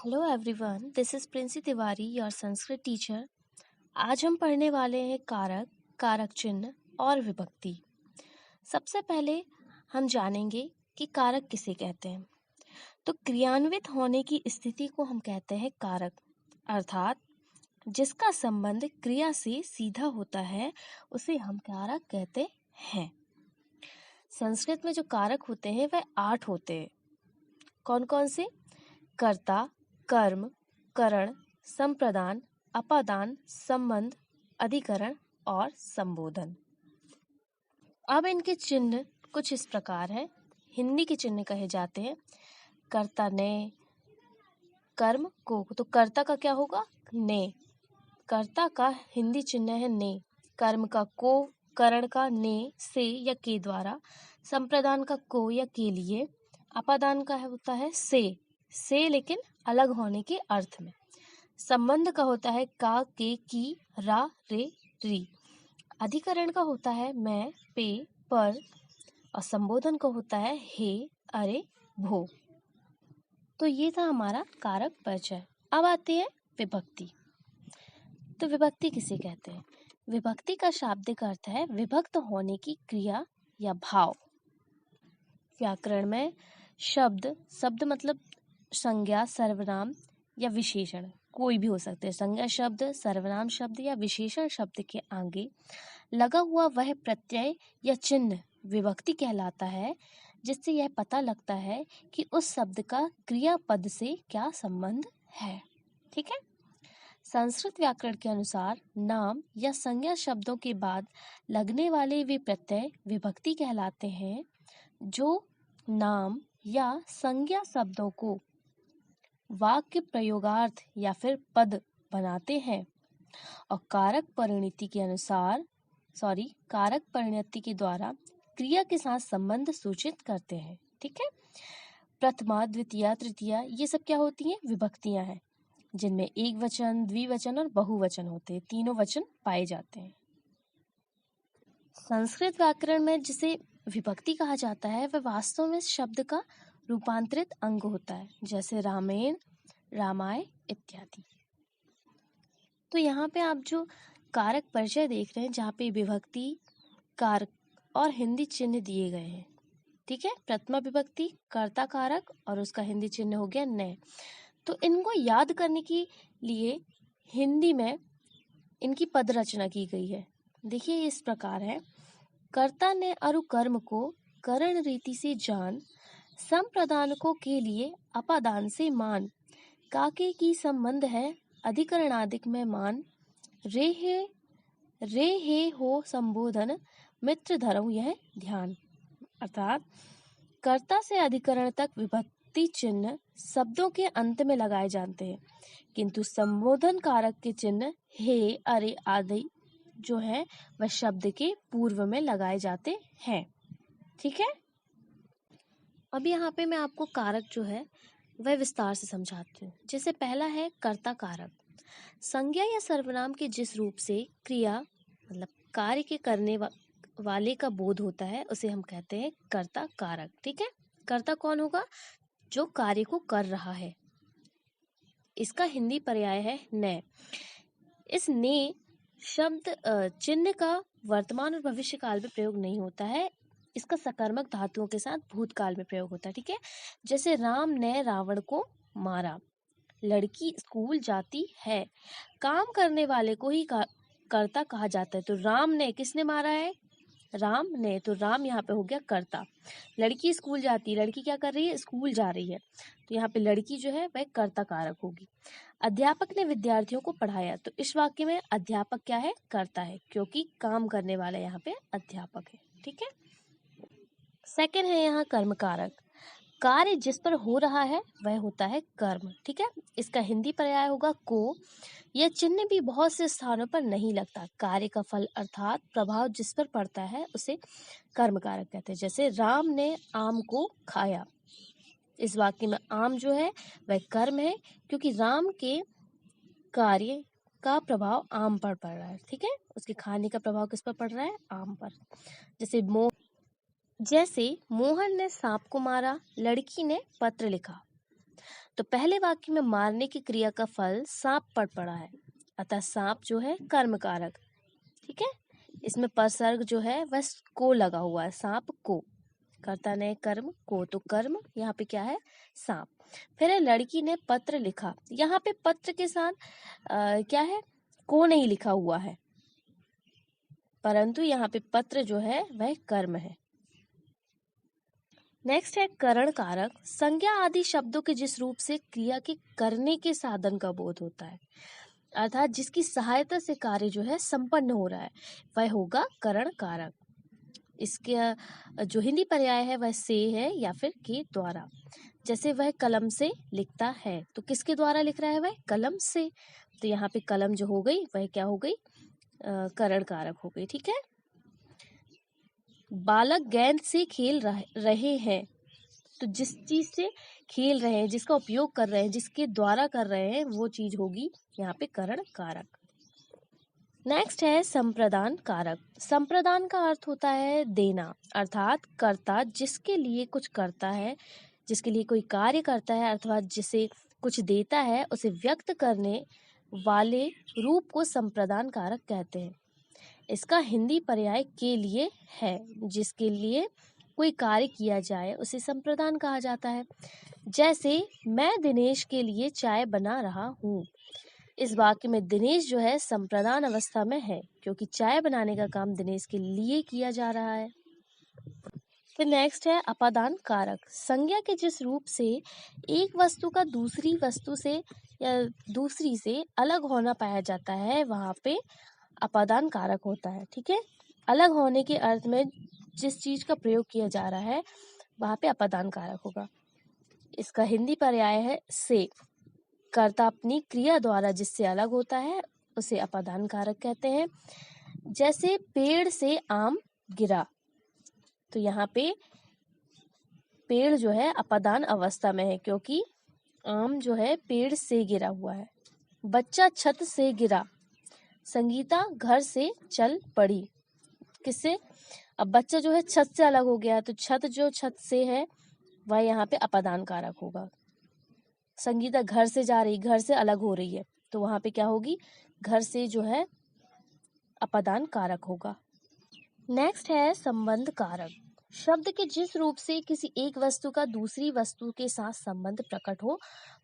Hello everyone, this is Princy Tiwari, your Sanskrit teacher. आज हम पढ़ने वाले हैं कारक, कारक चिन्ह और विभक्ति। सबसे पहले हम जानेंगे कि कारक किसे कहते हैं। तो क्रियान्वित होने की स्थिति को हम कहते हैं कारक, अर्थात जिसका संबंध क्रिया से सीधा होता है उसे हम कारक कहते हैं। संस्कृत में जो कारक होते हैं वह 8 होते हैं। कौन कौन से? कर्ता, कर्म, करण, संप्रदान, अपादान, संबंध, अधिकरण और संबोधन। अब इनके चिन्ह कुछ इस प्रकार है। हिंदी के चिन्ह कहे जाते हैं कर्ता ने, कर्म को, तो कर्ता का क्या होगा? ने। कर्ता का हिंदी चिन्ह है ने। कर्म का को, करण का ने, से या के द्वारा, संप्रदान का को या के लिए, अपादान का होता है से लेकिन अलग होने के अर्थ में। संबंध का होता है का, के, की, रा, रे, री। अधिकरण का होता है मैं, पे, पर। और संबोधन का होता है हे, अरे, भो। तो ये था हमारा कारक परिचय। अब आते हैं विभक्ति। तो विभक्ति किसे कहते हैं? विभक्ति का शाब्दिक अर्थ है विभक्त होने की क्रिया या भाव। व्याकरण में शब्द मतलब संज्ञा, सर्वनाम या विशेषण, कोई भी हो सकते हैं। संज्ञा शब्द, सर्वनाम शब्द या विशेषण शब्द के आगे लगा हुआ वह प्रत्यय या चिन्ह विभक्ति कहलाता है, जिससे यह पता लगता है कि उस शब्द का क्रियापद से क्या संबंध है। ठीक है। संस्कृत व्याकरण के अनुसार नाम या संज्ञा शब्दों के बाद लगने वाले वे प्रत्यय विभक्ति कहलाते हैं जो नाम या संज्ञा शब्दों को वाक्य प्रयोगार्थ या फिर पद बनाते हैं और कारक परिणति के द्वारा क्रिया के साथ संबंध सूचित करते हैं। ठीक है। प्रथमा, द्वितीया, तृतीया, ये सब क्या होती हैं? विभक्तियां हैं, जिनमें एक वचन, द्विवचन और बहुवचन होते हैं। तीनों वचन पाए जाते हैं। संस्कृत व्याकरण में जिसे विभक्ति कहा जाता है वह वास्तव में शब्द का रूपांतरित अंग होता है, जैसे रामेण, रामाय इत्यादि। तो यहाँ पे आप जो कारक परिचय देख रहे हैं, जहाँ पे विभक्ति, कारक और हिंदी चिन्ह दिए गए हैं। ठीक है। प्रथमा विभक्ति, कर्ता कारक और उसका हिंदी चिन्ह हो गया ने। तो इनको याद करने के लिए हिंदी में इनकी पद रचना की गई है। देखिए इस प्रकार है। कर्ता ने अरु कर्म को करण रीति से जान, संप्रदानको के लिए अपादान से मान, काके की संबंध है अधिकरणादिक में मान, रे हे हो संबोधन, मित्र धरऊ यह ध्यान। अर्थात कर्ता से अधिकरण तक विभक्ति चिन्ह शब्दों के अंत में लगाए जाते हैं, किंतु संबोधन कारक के चिन्ह हे, अरे आदि जो है वह शब्द के पूर्व में लगाए जाते हैं। ठीक है। अब यहाँ पे मैं आपको कारक जो है वह विस्तार से समझाती हूँ। जैसे पहला है कर्ता कारक। संज्ञा या सर्वनाम के जिस रूप से क्रिया मतलब कार्य के करने वाले का बोध होता है उसे हम कहते हैं कर्ता कारक। ठीक है। कर्ता कौन होगा? जो कार्य को कर रहा है। इसका हिंदी पर्याय है ने। इस ने शब्द चिन्ह का वर्तमान और भविष्य काल में प्रयोग नहीं होता है। इसका सकर्मक धातुओं के साथ भूतकाल में प्रयोग होता है। ठीक है। जैसे राम ने रावण को मारा, लड़की स्कूल जाती है, काम करने वाले को ही कर्ता कहा जाता है। तो राम ने, किसने मारा है? राम ने। तो राम यहाँ पे हो गया कर्ता। लड़की स्कूल जाती है, लड़की क्या कर रही है? स्कूल जा रही है। तो यहाँ पे लड़की जो है वह कर्ता कारक होगी। अध्यापक ने विद्यार्थियों को पढ़ाया, तो इस वाक्य में अध्यापक क्या है? कर्ता है, क्योंकि काम करने वाला यहाँ पे अध्यापक है। ठीक है। सेकंड है यहाँ कर्म कारक। कार्य जिस पर हो रहा है वह होता है कर्म। ठीक है। इसका हिंदी पर्याय होगा को। यह चिन्ह भी बहुत से स्थानों पर नहीं लगता। कार्य का फल अर्थात प्रभाव जिस पर पड़ता है उसे कर्म कारक कहते हैं। जैसे राम ने आम को खाया, इस वाक्य में आम जो है वह कर्म है, क्योंकि राम के कार्य का प्रभाव आम पर पड़ रहा है। ठीक है। उसके खाने का प्रभाव किस पर पड़ रहा है? आम पर। जैसे मोहन ने सांप को मारा, लड़की ने पत्र लिखा। तो पहले वाक्य में मारने की क्रिया का फल सांप पर पड़ा है, अतः सांप जो है कर्म कारक। ठीक है, इसमें परसर्ग जो है वह को लगा हुआ है, सांप को, कर्ता ने कर्म को, तो कर्म यहाँ पे क्या है, सांप। फिर है लड़की ने पत्र लिखा, यहाँ पे पत्र के साथ क्या है, को नहीं लिखा हुआ है, परंतु यहाँ पे पत्र जो है वह कर्म है। नेक्स्ट है करण कारक। संज्ञा आदि शब्दों के जिस रूप से क्रिया के करने के साधन का बोध होता है, अर्थात जिसकी सहायता से कार्य जो है संपन्न हो रहा है, वह होगा करण कारक। इसके जो हिंदी पर्याय है वह से है या फिर के द्वारा। जैसे वह कलम से लिखता है, तो किसके द्वारा लिख रहा है, वह कलम से, तो यहाँ पे कलम जो हो गई वह क्या हो गई, करण कारक हो गई। ठीक है, बालक गेंद से खेल रहे हैं, तो जिस चीज से खेल रहे हैं, जिसका उपयोग कर रहे हैं, जिसके द्वारा कर रहे हैं, वो चीज होगी यहाँ पे करण कारक। नेक्स्ट है संप्रदान कारक। संप्रदान का अर्थ होता है देना, अर्थात कर्ता जिसके लिए कुछ करता है, जिसके लिए कोई कार्य करता है, अथवा जिसे कुछ देता है, उसे व्यक्त करने वाले रूप को संप्रदान कारक कहते हैं। इसका हिंदी पर्याय के लिए है, जिसके लिए कोई कार्य किया जाए उसे संप्रदान कहा जाता है। जैसे मैं दिनेश के लिए चाय बना रहा हूँ, इस वाक्य में दिनेश जो है संप्रदान अवस्था में है, क्योंकि चाय बनाने का काम दिनेश के लिए किया जा रहा है। फिर नेक्स्ट है अपादान कारक। संज्ञा के जिस रूप से एक वस्तु का दूसरी वस्तु से या दूसरी से अलग होना पाया जाता है, वहां पे अपादान कारक होता है। ठीक है, अलग होने के अर्थ में जिस चीज का प्रयोग किया जा रहा है वहां पे अपादान कारक होगा। इसका हिंदी पर्याय है से। कर्ता अपनी क्रिया द्वारा जिससे अलग होता है उसे अपादान कारक कहते हैं। जैसे पेड़ से आम गिरा, तो यहाँ पे पेड़ जो है अपादान अवस्था में है, क्योंकि आम जो है पेड़ से गिरा हुआ है। बच्चा छत से गिरा, संगीता घर से चल पड़ी। किससे, अब बच्चा जो है छत से अलग हो गया, तो छत जो छत से है वह यहाँ पे अपादान कारक होगा। संगीता घर से जा रही, घर से अलग हो रही है, तो वहां पे क्या होगी, घर से जो है अपादान कारक होगा। नेक्स्ट है संबंध कारक। शब्द के जिस रूप से किसी एक वस्तु का दूसरी वस्तु के साथ संबंध प्रकट हो,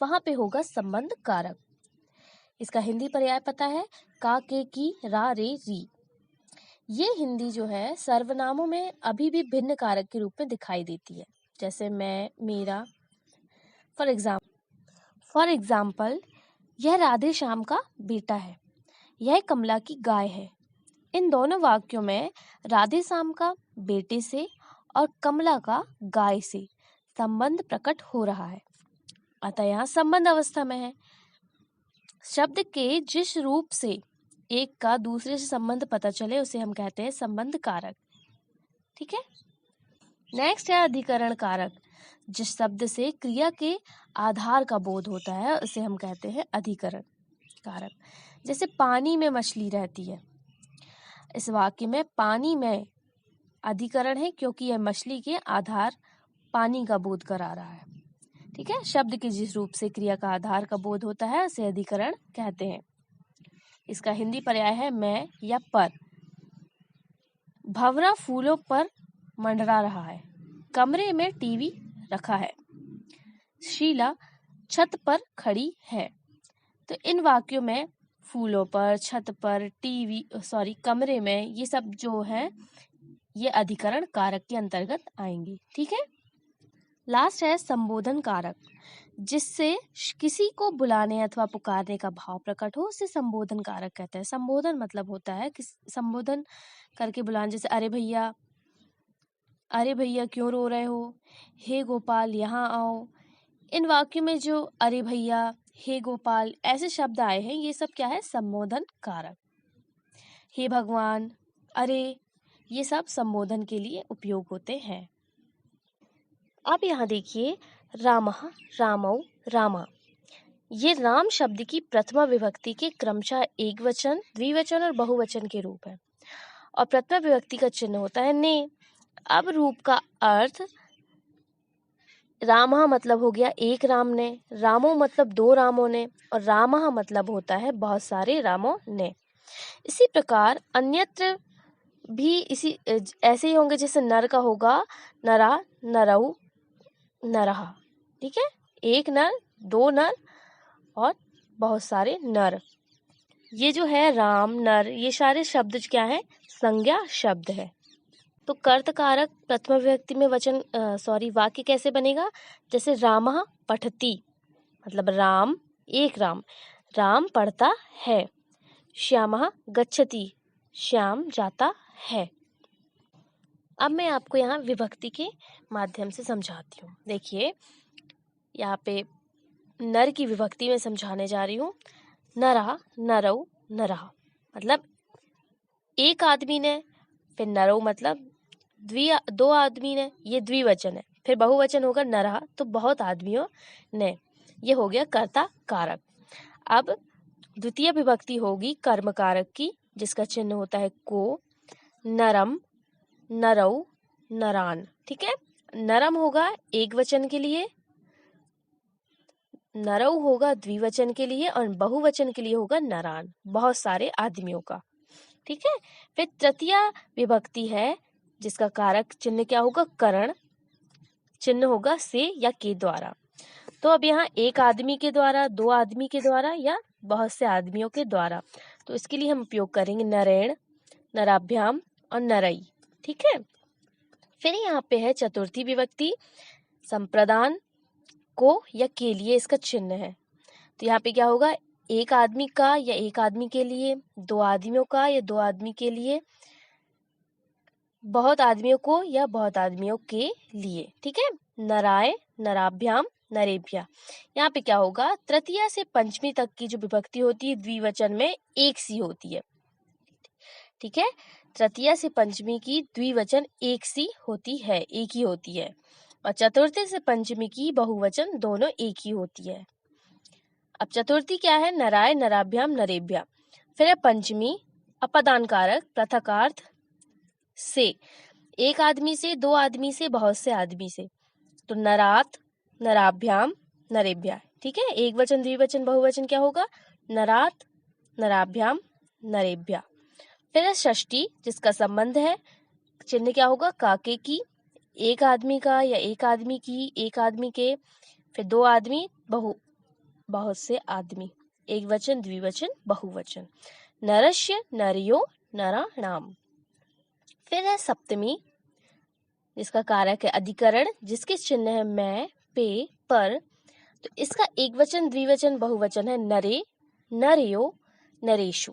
वहां पे होगा संबंध कारक। इसका हिंदी पर्याय पता है, का के की रा रे री। ये हिंदी जो है सर्वनामों में अभी भी भिन्न कारक के रूप में दिखाई देती है, जैसे मैं, मेरा। फॉर एग्जाम्पल यह राधे श्याम का बेटा है, यह कमला की गाय है। इन दोनों वाक्यों में राधे श्याम का बेटे से और कमला का गाय से संबंध प्रकट हो रहा है, अतः यहाँ संबंध अवस्था में है। शब्द के जिस रूप से एक का दूसरे से संबंध पता चले उसे हम कहते हैं संबंध कारक। ठीक है, नेक्स्ट है अधिकरण कारक। जिस शब्द से क्रिया के आधार का बोध होता है उसे हम कहते हैं अधिकरण कारक। जैसे पानी में मछली रहती है, इस वाक्य में पानी में अधिकरण है, क्योंकि यह मछली के आधार पानी का बोध करा रहा है। ठीक है, शब्द के जिस रूप से क्रिया का आधार का बोध होता है उसे अधिकरण कहते हैं। इसका हिंदी पर्याय है मैं या पर। भंवरा फूलों पर मंडरा रहा है, कमरे में टीवी रखा है, शीला छत पर खड़ी है। तो इन वाक्यों में फूलों पर, छत पर, कमरे में, ये सब जो है ये अधिकरण कारक के अंतर्गत आएंगे। ठीक है, लास्ट है संबोधन कारक। जिससे किसी को बुलाने अथवा पुकारने का भाव प्रकट हो उसे संबोधन कारक कहते हैं। संबोधन मतलब होता है कि संबोधन करके बुलाना, जैसे अरे भैया क्यों रो रहे हो, हे गोपाल यहाँ आओ। इन वाक्यों में जो अरे भैया, हे गोपाल ऐसे शब्द आए हैं, ये सब क्या है, संबोधन कारक। हे भगवान, अरे, ये सब संबोधन के लिए उपयोग होते हैं। अब यहाँ देखिए रामः, रामौ, रामा, ये राम शब्द की प्रथमा विभक्ति के क्रमशः एक वचन, द्विवचन और बहुवचन के रूप है, और प्रथमा विभक्ति का चिन्ह होता है ने। अब रूप का अर्थ रामः मतलब हो गया एक राम ने, रामो मतलब दो रामों ने, और रामः मतलब होता है बहुत सारे रामों ने। इसी प्रकार अन्यत्र भी ऐसे ही होंगे, जैसे नर का होगा नरा, नरऊ, नरहा। ठीक है, एक नर, दो नर और बहुत सारे नर। ये जो है राम, नर, ये सारे शब्द क्या है? संज्ञा शब्द है। तो कर्त कारक प्रथमा विभक्ति में वाक्य कैसे बनेगा? जैसे रामः पठति, मतलब राम, एक राम, राम पढ़ता है। श्यामः गच्छति, श्याम जाता है। अब मैं आपको यहाँ विभक्ति के माध्यम से समझाती हूँ। देखिए, यहाँ पे नर की विभक्ति में समझाने जा रही हूँ। नरः, नरौ, नरः, मतलब एक आदमी ने, फिर नरौ मतलब दो आदमी ने, ये द्विवचन है। फिर बहुवचन होगा नरः, तो बहुत आदमियों ने। ये हो गया कर्ता कारक। अब द्वितीय विभक्ति होगी कर्म कारक की, जिसका चिन्ह होता है को। नरम, नरौ, नरान। ठीक है, नरम होगा एक वचन के लिए, नरौ होगा द्विवचन के लिए, और बहुवचन के लिए होगा नरान, बहुत सारे आदमियों का। ठीक है, फिर तृतीय विभक्ति है, जिसका कारक चिन्ह क्या होगा? करण, चिन्ह होगा से या के द्वारा। तो अब यहाँ एक आदमी के द्वारा, दो आदमी के द्वारा, या बहुत से आदमियों के द्वारा। तो इसके लिए हम उपयोग करेंगे नरेण, नराभ्याम और नरई। ठीक है, फिर यहाँ पे है चतुर्थी विभक्ति, संप्रदान, को या के लिए इसका चिन्ह है। तो यहाँ पे क्या होगा? एक आदमी का या एक आदमी के लिए, दो आदमियों का या दो आदमी के लिए, बहुत आदमियों को या बहुत आदमियों के लिए। ठीक है, नराय, नराभ्याम, नरेभ्या। यहाँ पे क्या होगा? तृतीया से पंचमी तक की जो विभक्ति होती है द्विवचन में एक सी होती है। ठीक है, तृतीया से पंचमी की द्विवचन एक सी होती है, एक ही होती है, और चतुर्थी से पंचमी की बहुवचन दोनों एक ही होती है। अब चतुर्थी क्या है? नराय, नराभ्याम, नरेभ्या। फिर है पंचमी, अपदान कारक, पृथकार्थ से, एक आदमी से, दो आदमी से, बहुत से आदमी से। तो नरात, नराभ्याम, नरेभ्या। ठीक है, एक वचन, द्विवचन, बहुवचन क्या होगा? नरात, नराभ्याम, नरेभ्या। फिर है षष्ठी, जिसका संबंध है, चिन्ह क्या होगा? काके की, एक आदमी का या एक आदमी की, एक आदमी के, फिर दो आदमी, बहुत से आदमी, एक वचन, द्विवचन, बहुवचन। नरस्य, नरियो, नराणाम। फिर है सप्तमी, जिसका कारक है अधिकरण, जिसके चिन्ह है मैं, पे, पर। तो इसका एक वचन, द्विवचन, बहुवचन है नरे, नरयो, नरेशु।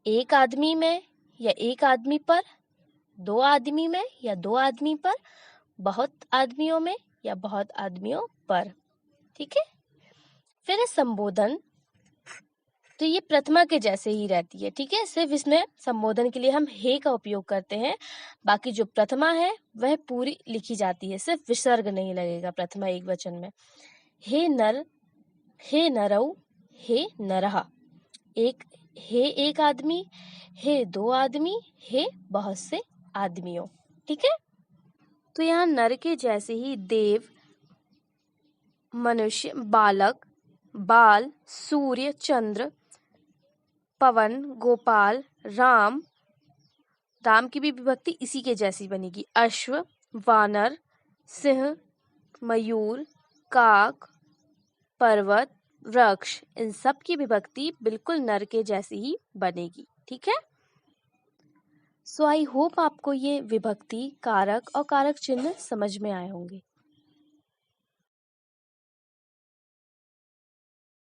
एक आदमी में या एक आदमी पर, दो आदमी में या दो आदमी पर, बहुत आदमियों में या बहुत आदमियों पर। ठीक है, फिर है संबोधन। तो ये प्रथमा के जैसे ही रहती है। ठीक है, सिर्फ इसमें संबोधन के लिए हम हे का उपयोग करते हैं, बाकी जो प्रथमा है वह पूरी लिखी जाती है, सिर्फ विसर्ग नहीं लगेगा प्रथमा एक वचन में। हे नर, हे नरौ, हे नरहा। एक आदमी, हे दो आदमी, हे बहुत से आदमियों। ठीक है, तो यहाँ नर के जैसे ही देव, मनुष्य, बालक, बाल, सूर्य, चंद्र, पवन, गोपाल, राम, राम की भी विभक्ति इसी के जैसी बनेगी। अश्व, वानर, सिंह, मयूर, काक, पर्वत, वृक्ष, इन सब की विभक्ति बिल्कुल नर के जैसी ही बनेगी। ठीक है, सो आई होप आपको ये विभक्ति, कारक और कारक चिन्ह समझ में आए होंगे।